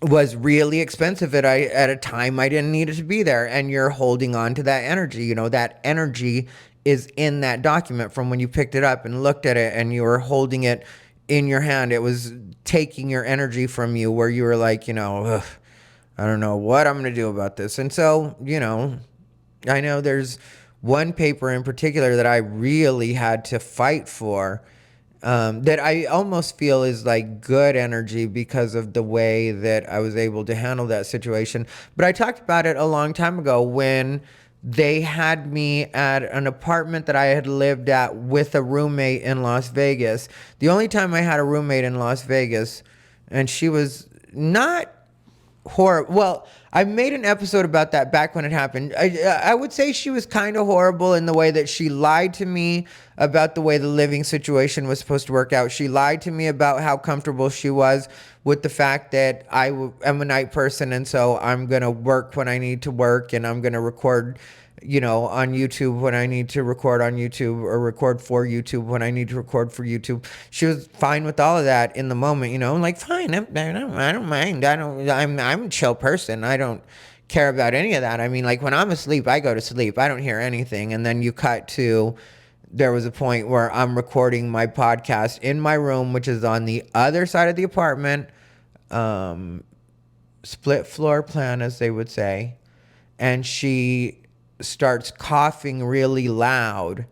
was really expensive at a time I didn't need it to be there. And you're holding on to that energy. You know, that energy is in that document from when you picked it up and looked at it and you were holding it in your hand. It was taking your energy from you, where you were like, you know, ugh, I don't know what I'm going to do about this. And so, you know, I know there's one paper in particular that I really had to fight for. that I almost feel is like good energy because of the way that I was able to handle that situation. But I talked about it a long time ago when they had me at an apartment that I had lived at with a roommate in Las Vegas. The only time I had a roommate in Las Vegas, and she was not horrible. Well, I made an episode about that back when it happened. I would say she was kind of horrible in the way that she lied to me about the way the living situation was supposed to work out. She lied to me about how comfortable she was with the fact that am a night person, and so I'm going to work when I need to work, and I'm going to record, on YouTube when I need to record on YouTube, or record for YouTube when I need to record for YouTube. She was fine with all of that in the moment, like, fine, I don't mind. I'm a chill person. I don't care about any of that. I mean, like, when I'm asleep, I go to sleep. I don't hear anything. And then you cut to, there was a point where I'm recording my podcast in my room, which is on the other side of the apartment, split floor plan, as they would say. And she starts coughing really loud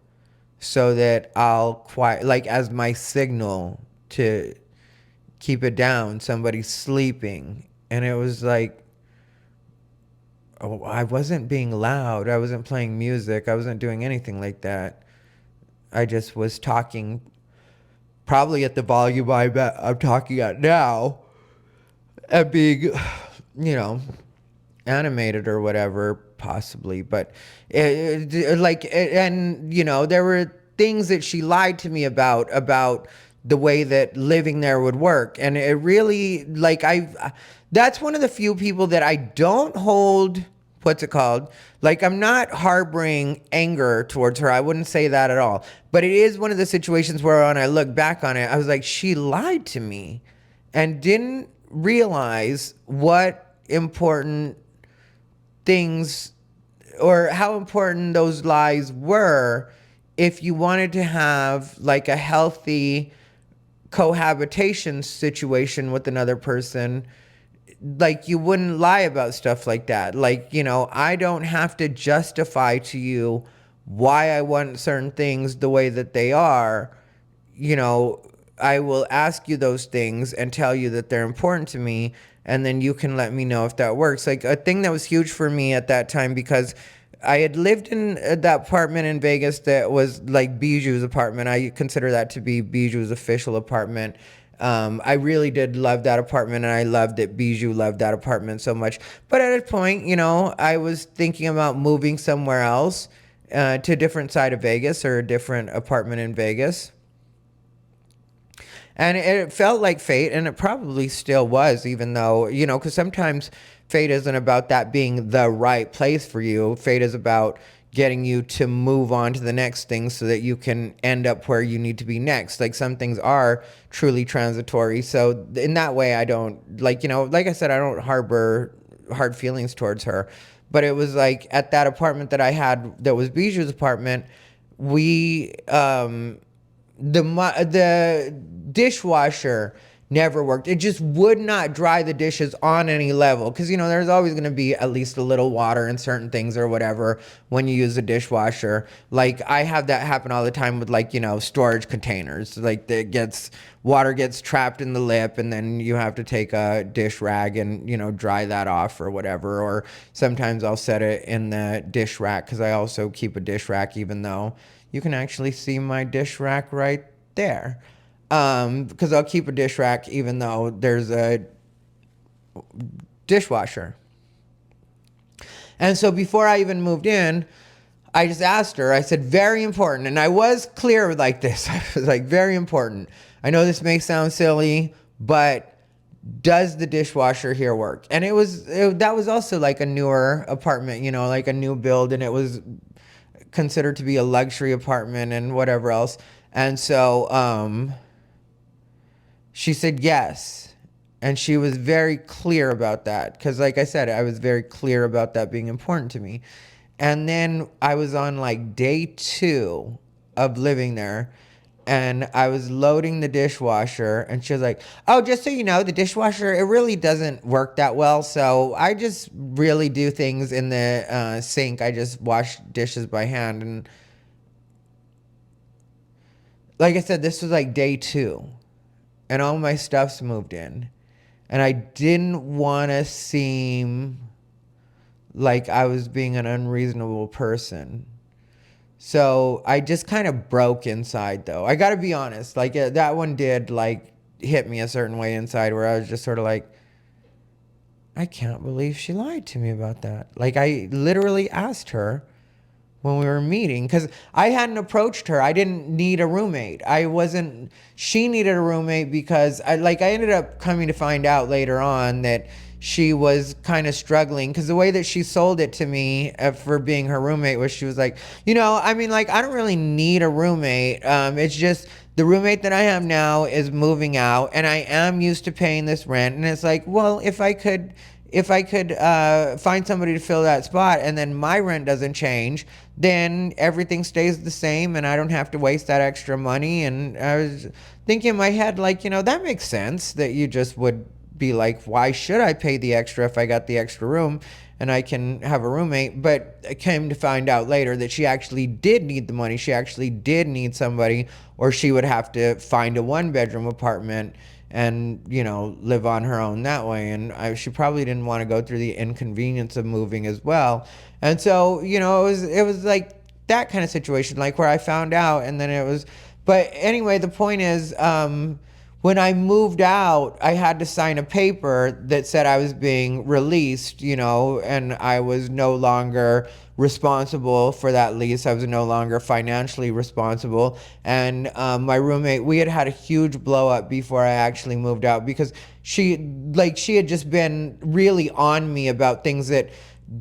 so that I'll quiet, like, as my signal to keep it down. Somebody's sleeping. And it was like, I wasn't being loud. I wasn't playing music. I wasn't doing anything like that. I just was talking probably at the volume I'm talking at now, and being, animated or whatever, possibly. But there were things that she lied to me about the way that living there would work. And it really, that's one of the few people that I don't hold, what's it called? Like, I'm not harboring anger towards her. I wouldn't say that at all. But it is one of the situations where when I look back on it, I was like, she lied to me and didn't realize what important things, or how important those lies were if you wanted to have like a healthy cohabitation situation with another person. Like, you wouldn't lie about stuff like that. Like, I don't have to justify to you why I want certain things the way that they are. I will ask you those things and tell you that they're important to me, and then you can let me know if that works. Like, a thing that was huge for me at that time, because I had lived in that apartment in Vegas that was like Bijou's apartment. I consider that to be Bijou's official apartment. I really did love that apartment, and I loved that Bijou loved that apartment so much. But at a point, I was thinking about moving somewhere else, to a different side of Vegas, or a different apartment in Vegas. And it felt like fate, and it probably still was, even though, because sometimes fate isn't about that being the right place for you. Fate is about getting you to move on to the next thing so that you can end up where you need to be next. Like, some things are truly transitory. So in that way, I don't, like I said, I don't harbor hard feelings towards her. But it was like, at that apartment that I had that was Bijou's apartment, we, the dishwasher never worked. It just would not dry the dishes on any level, because there's always going to be at least a little water in certain things or whatever when you use a dishwasher. Like, I have that happen all the time with storage containers. Like, water gets trapped in the lip, and then you have to take a dish rag and dry that off or whatever. Or sometimes I'll set it in the dish rack, because I also keep a dish rack, even though you can actually see my dish rack right there. Because I'll keep a dish rack even though there's a dishwasher. And so before I even moved in, I just asked her, I said, very important. And I was clear like this. I was like, very important. I know this may sound silly, but does the dishwasher here work? And that was also like a newer apartment, like a new build, and it was considered to be a luxury apartment and whatever else. And so, she said yes. And she was very clear about that. Because like I said, I was very clear about that being important to me. And then I was on like day 2 of living there. And I was loading the dishwasher. And she was like, oh, just so you know, the dishwasher, it really doesn't work that well. So I just really do things in the sink. I just wash dishes by hand. And like I said, this was like day 2 and all my stuff's moved in. And I didn't want to seem like I was being an unreasonable person. So I just kind of broke inside though. I got to be honest. Like that one did like hit me a certain way inside where I was just sort of like, I can't believe she lied to me about that. Like I literally asked her when we were meeting because I hadn't approached her. I didn't need a roommate. She needed a roommate because I ended up coming to find out later on that she was kind of struggling because the way that she sold it to me for being her roommate was she was like, I mean, like, I don't really need a roommate. It's just the roommate that I have now is moving out and I am used to paying this rent. And it's like, well, if I could find somebody to fill that spot and then my rent doesn't change, then everything stays the same and I don't have to waste that extra money. And I was thinking in my head, like, that makes sense that you just would be like, why should I pay the extra if I got the extra room and I can have a roommate? But I came to find out later that she actually did need the money. She actually did need somebody, or she would have to find a 1-bedroom apartment and live on her own that way. And she probably didn't want to go through the inconvenience of moving as well. And so it was like that kind of situation, like where I found out, and then it was. But anyway, the point is, when I moved out, I had to sign a paper that said I was being released, and I was no longer responsible for that lease. I was no longer financially responsible. And my roommate, we had a huge blow up before I actually moved out because she had just been really on me about things that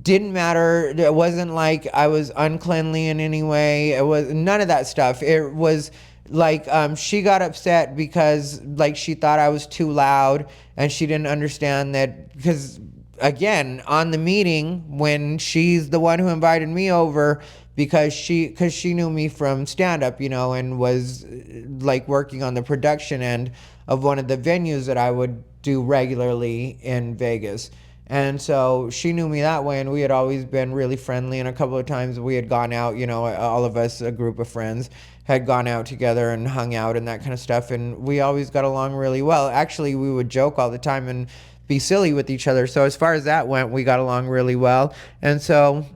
didn't matter. It wasn't like I was uncleanly in any way. It was none of that stuff. It was like she got upset because like she thought I was too loud and she didn't understand that because again on the meeting when she's the one who invited me over because she knew me from stand up and was like working on the production end of one of the venues that I would do regularly in Vegas. And so she knew me that way, and we had always been really friendly. And a couple of times we had gone out, all of us, a group of friends, had gone out together and hung out and that kind of stuff. And we always got along really well. Actually, we would joke all the time and be silly with each other. So as far as that went, we got along really well. And so,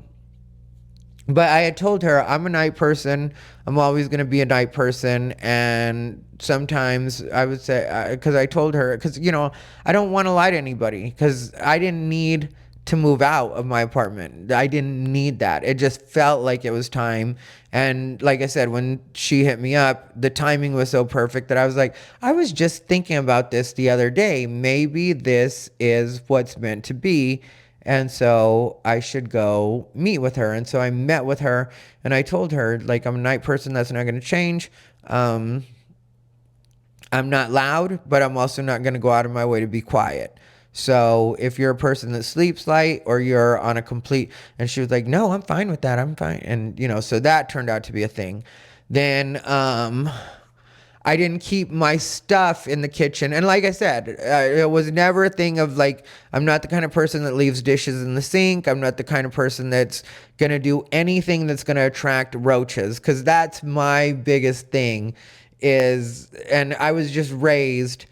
but I had told her, I'm a night person. I'm always going to be a night person. And sometimes I would say, because I told her, because, I don't want to lie to anybody because I didn't need to move out of my apartment. I didn't need that. It just felt like it was time. And like I said, when she hit me up, the timing was so perfect that I was like, I was just thinking about this the other day. Maybe this is what's meant to be. And so I should go meet with her. And so I met with her and I told her, like, I'm a night person. That's not going to change. I'm not loud, but I'm also not going to go out of my way to be quiet. So if you're a person that sleeps light or you're on a complete, and she was like, no, I'm fine with that. I'm fine. And, so that turned out to be a thing. Then, I didn't keep my stuff in the kitchen. And like I said, it was never a thing of like, I'm not the kind of person that leaves dishes in the sink. I'm not the kind of person that's going to do anything that's going to attract roaches. Cause that's my biggest thing and I was just raised,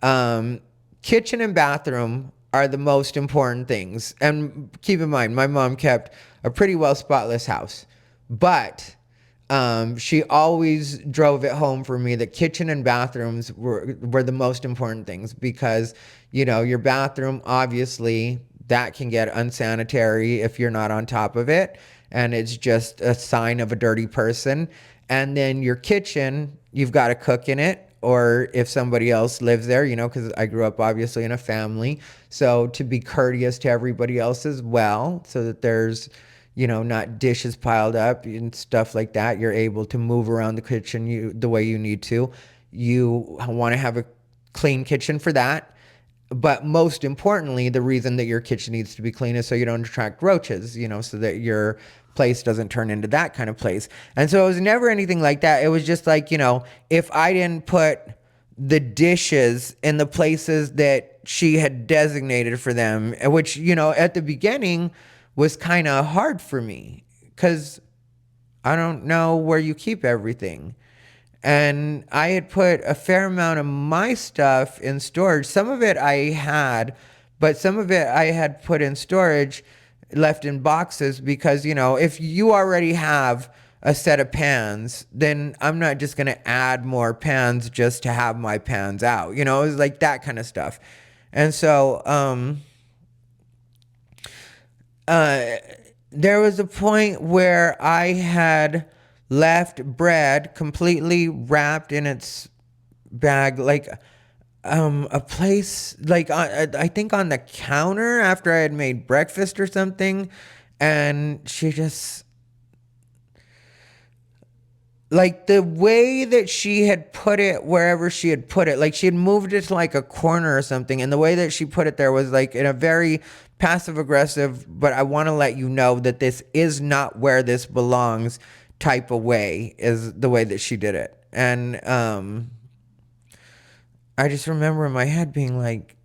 kitchen and bathroom are the most important things. And keep in mind, my mom kept a pretty well spotless house, but she always drove it home for me that kitchen and bathrooms were the most important things because, your bathroom, obviously, that can get unsanitary if you're not on top of it. And it's just a sign of a dirty person. And then your kitchen, you've got to cook in it. Or if somebody else lives there, because I grew up obviously in a family. So to be courteous to everybody else as well, so that there's, not dishes piled up and stuff like that. You're able to move around the kitchen the way you need to. You want to have a clean kitchen for that. But most importantly, the reason that your kitchen needs to be clean is so you don't attract roaches, so that your place doesn't turn into that kind of place. And so it was never anything like that. It was just like, if I didn't put the dishes in the places that she had designated for them, which, at the beginning was kind of hard for me because I don't know where you keep everything. And I had put a fair amount of my stuff in storage. Some of it I had, but some of it I had put in storage, left in boxes, because, if you already have a set of pans, then I'm not just going to add more pans just to have my pans out. It was like that kind of stuff. And so, there was a point where I had left bread completely wrapped in its bag, like a place, like I think on the counter after I had made breakfast or something, and she just, like, the way that she had put it wherever she had put it, like she had moved it to like a corner or something, and the way that she put it there was like in a very passive aggressive, but I want to let you know that this is not where this belongs type of way, is the way that she did it. And I just remember in my head being like,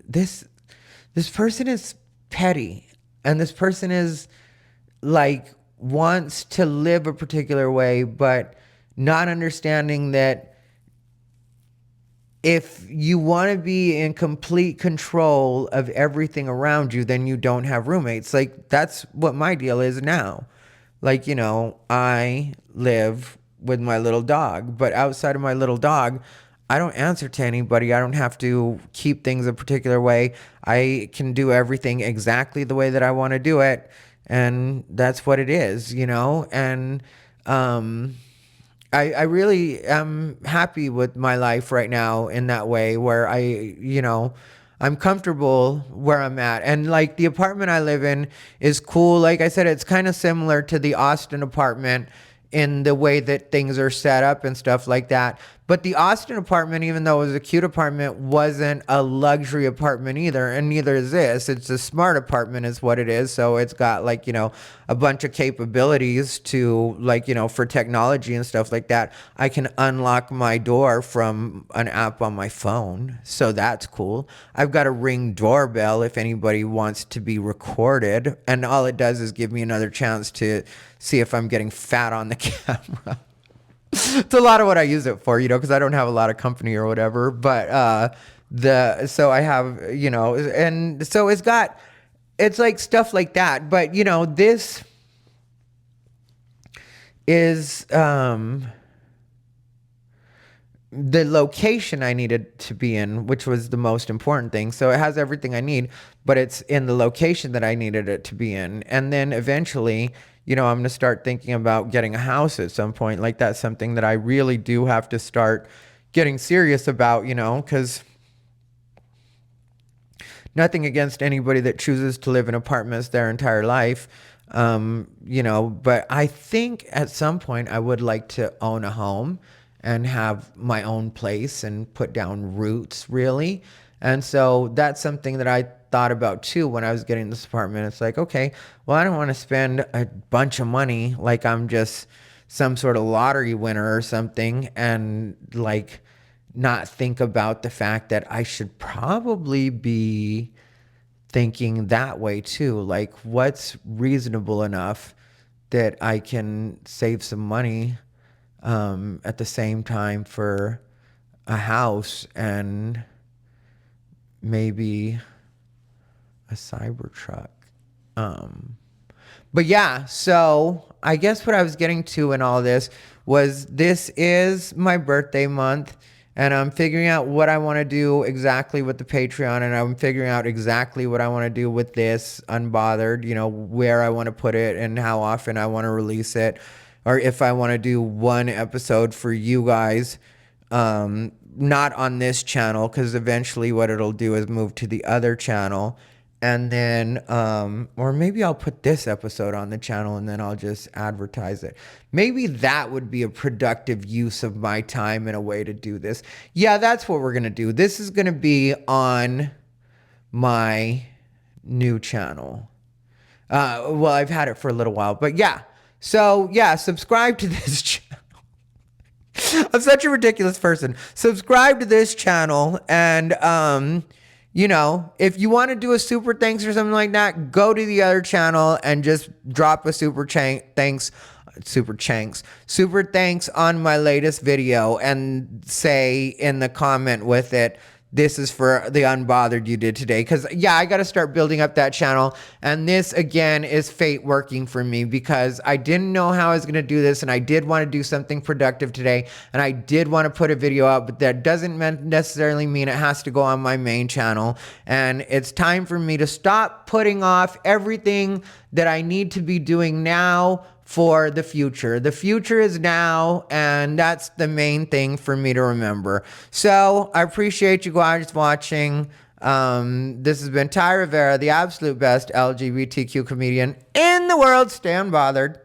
this person is petty, and this person is like wants to live a particular way, but not understanding that if you want to be in complete control of everything around you, then you don't have roommates. Like, that's what my deal is now. Like, I live with my little dog, but outside of my little dog, I don't answer to anybody. I don't have to keep things a particular way. I can do everything exactly the way that I want to do it. And that's what it is, And I really am happy with my life right now in that way, where I'm comfortable where I'm at. And like the apartment I live in is cool. Like I said, it's kind of similar to the Austin apartment in the way that things are set up and stuff like that. But the Austin apartment, even though it was a cute apartment, wasn't a luxury apartment either. And neither is this. It's a smart apartment is what it is. So it's got like, a bunch of capabilities to like, for technology and stuff like that. I can unlock my door from an app on my phone. So that's cool. I've got a Ring doorbell if anybody wants to be recorded. And all it does is give me another chance to see if I'm getting fat on the camera. It's a lot of what I use it for, because I don't have a lot of company or whatever. But so I have, and so it's like stuff like that. But this is the location I needed to be in, which was the most important thing. So it has everything I need, but it's in the location that I needed it to be in. And then eventually, I'm going to start thinking about getting a house at some point. Like, that's something that I really do have to start getting serious about, because nothing against anybody that chooses to live in apartments their entire life. But I think at some point I would like to own a home and have my own place and put down roots, really. And so that's something that I thought about too when I was getting this apartment. It's like, okay, well, I don't want to spend a bunch of money like I'm just some sort of lottery winner or something, and like not think about the fact that I should probably be thinking that way too. Like, what's reasonable enough that I can save some money at the same time for a house and maybe a Cybertruck. But yeah, so I guess what I was getting to in all this was, this is my birthday month, and I'm figuring out what I want to do exactly with the Patreon, and I'm figuring out exactly what I want to do with this Unbothered, where I want to put it and how often I want to release it, or if I want to do one episode for you guys, not on this channel, because eventually what it'll do is move to the other channel. And then, or maybe I'll put this episode on the channel and then I'll just advertise it. Maybe that would be a productive use of my time in a way to do this. Yeah, that's what we're going to do. This is going to be on my new channel. Well, I've had it for a little while, but yeah. So yeah, subscribe to this channel. I'm such a ridiculous person. Subscribe to this channel, and if you want to do a super thanks or something like that, go to the other channel and just drop a super thanks super thanks on my latest video, and say in the comment with it, this is for the Unbothered you did today. Because, yeah, I got to start building up that channel. And this, again, is fate working for me, because I didn't know how I was going to do this. And I did want to do something productive today. And I did want to put a video out. But that doesn't necessarily mean it has to go on my main channel. And it's time for me to stop putting off everything that I need to be doing now for the future. The future is now, and that's the main thing for me to remember. So I appreciate you guys watching. This has been Thai Rivera, the absolute best LGBTQ comedian in the world. Stay unbothered.